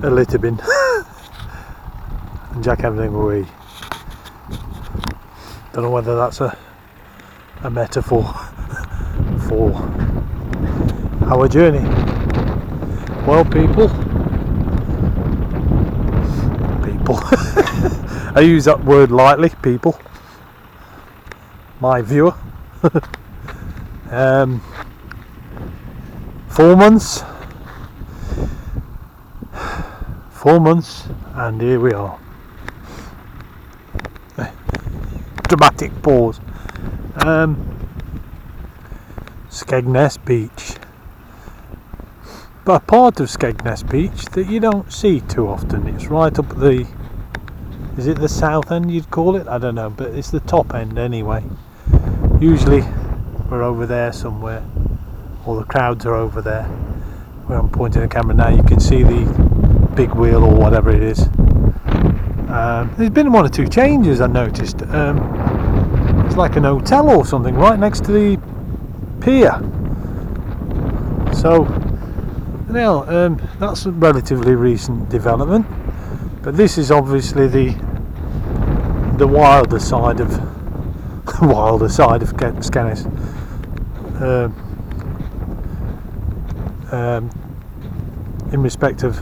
a litter bin and jack everything away. Don't know whether that's a metaphor for our journey. Well, people I use that word lightly, people, my viewer. 4 months, and here we are. Dramatic pause. Skegness Beach, but a part of Skegness Beach that you don't see too often. It's right up at the, is it the south end you'd call it? I don't know, but it's the top end anyway. Usually we're over there somewhere, or the crowds are over there where I'm pointing the camera now. You can see the big wheel or whatever it is. There's been 1 or 2 changes I noticed. It's like an hotel or something right next to the pier, so now that's a relatively recent development, but this is obviously the wilder side of Skegness, in respect of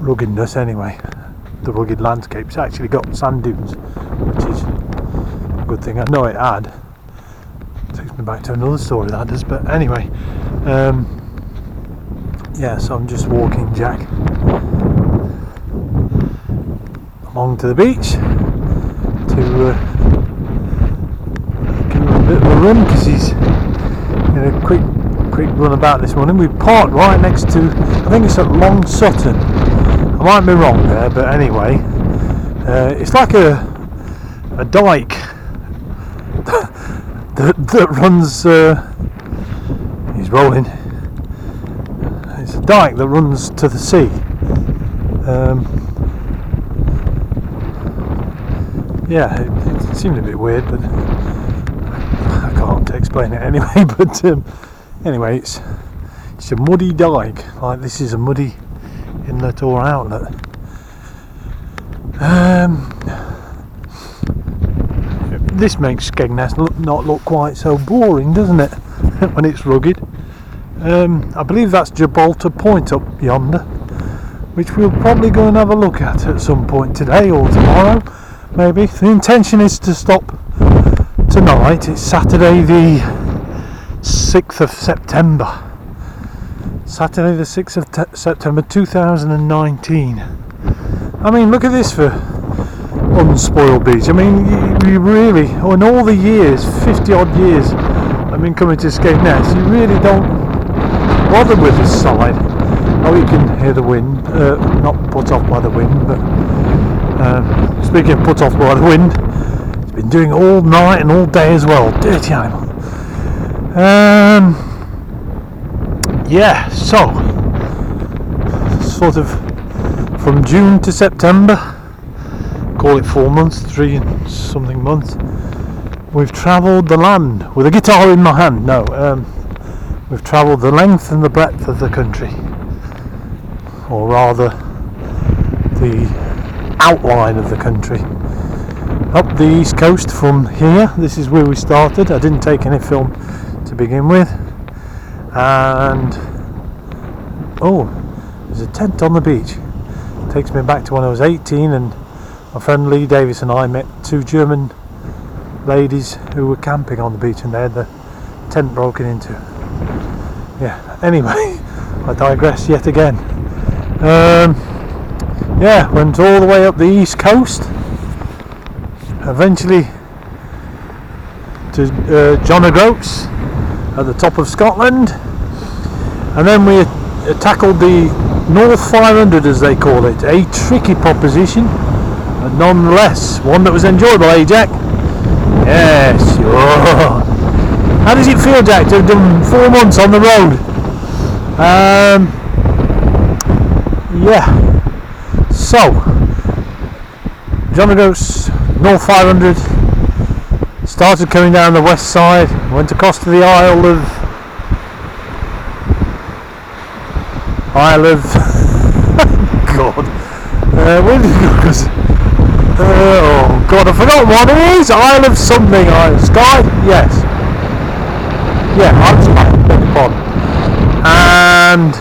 ruggedness anyway. The rugged landscape's actually got sand dunes, which is a good thing. I know it had. Takes me back to another story that does, but anyway, yeah, so I'm just walking Jack along to the beach to give him a bit of a run, because he's in a quick run about this morning. We parked right next to, I think it's at Long Sutton, I might be wrong there, but anyway, it's like a dike that runs, he's rolling, it's a dike that runs to the sea. Yeah, it seemed a bit weird, but I can't explain it anyway. But anyway, it's a muddy dike, like this is a muddy inlet or outlet. This makes Skegness not look quite so boring, doesn't it? When it's rugged. I believe that's Gibraltar Point up yonder, which we'll probably go and have a look at some point today or tomorrow, maybe. The intention is to stop tonight. It's Saturday the 6th of September. Saturday the 6th of September 2019. I mean, look at this for unspoiled beach. I mean, you really, in all the years, 50 odd years I've been coming to Skegness, you really don't bother with this side. Oh, you can hear the wind, not put off by the wind, but speaking of put off by the wind, it's been doing all night and all day as well. Dirty animal. Yeah, so sort of from June to September, call it 4 months, 3 and something months, we've travelled the land with a guitar in my hand. No, we've travelled the length and the breadth of the country, or rather the outline of the country, up the east coast from here. This is where we started. I didn't take any film to begin with, and oh, there's a tent on the beach. Takes me back to when I was 18 and my friend Lee Davis and I met 2 German ladies who were camping on the beach, and they had the tent broken into. Yeah, anyway, I digress yet again. Yeah, went all the way up the east coast, eventually to John O'Groats at the top of Scotland, and then we tackled the North 500 as they call it, a tricky proposition, but nonetheless one that was enjoyable, eh Jack? Yes, sure. How does it feel, Jack, to have done 4 months on the road? Yeah, so John O'Groats, North 500, started coming down the west side, went across to the Isle of Isle of God, where did it go? Oh God, I forgot what it is. Isle of something. Skye? Yes. Yeah, Isle of Skye. Beg your pardon. And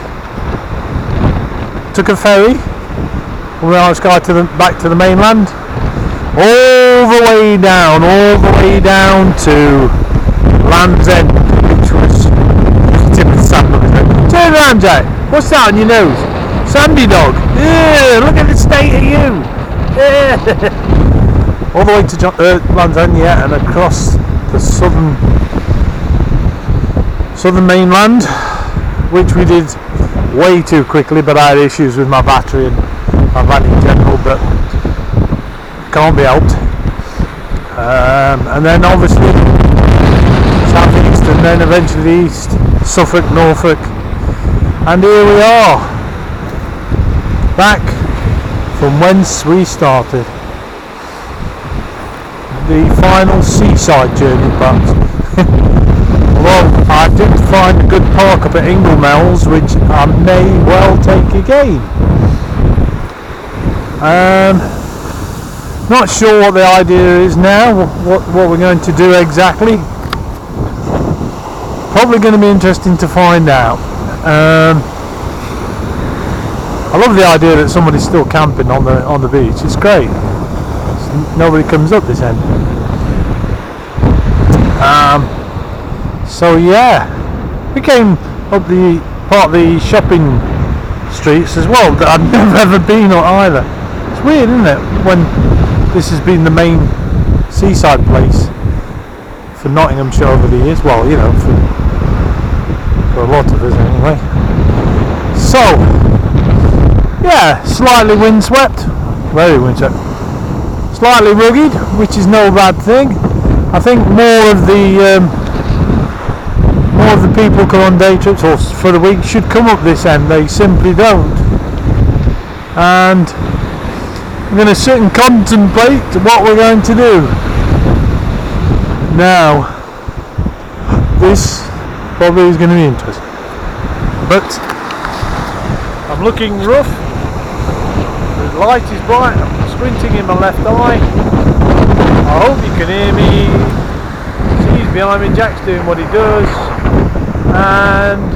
took a ferry from Isle of Skye back to the mainland, all the way down to Land's End, which was tip of the sand. Turn around, Jack. What's that on your nose? Sandy dog. Yeah, look at the state of you. Yeah. All the way to Land's End, yeah, and across the southern mainland, which we did way too quickly, but I had issues with my battery and my van in general, but can't be helped. And then obviously south east, and then eventually east, Suffolk, Norfolk, and here we are, back from whence we started. The final seaside journey, perhaps. Although I did find a good park up at Inglemells, which I may well take again. Not sure what the idea is now, what we're going to do exactly. Probably going to be interesting to find out. I love the idea that somebody's still camping on the beach. It's great. Nobody comes up this end. So yeah, we came up the part of the shopping streets as well that I'd never ever been on either. It's weird, isn't it, when this has been the main seaside place for Nottinghamshire over the years. Well, you know, for a lot of us anyway. So yeah, slightly windswept, very windswept, slightly rugged, which is no bad thing. I think more of the people come on day trips or for the week should come up this end. They simply don't. And I'm going to sit and contemplate what we're going to do. Now, this probably is going to be interesting, but I'm looking rough. The light is bright. I'm squinting in my left eye. I hope you can hear me. He's behind me. Jack's doing what he does. And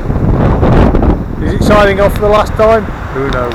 is it signing off for the last time? Who knows?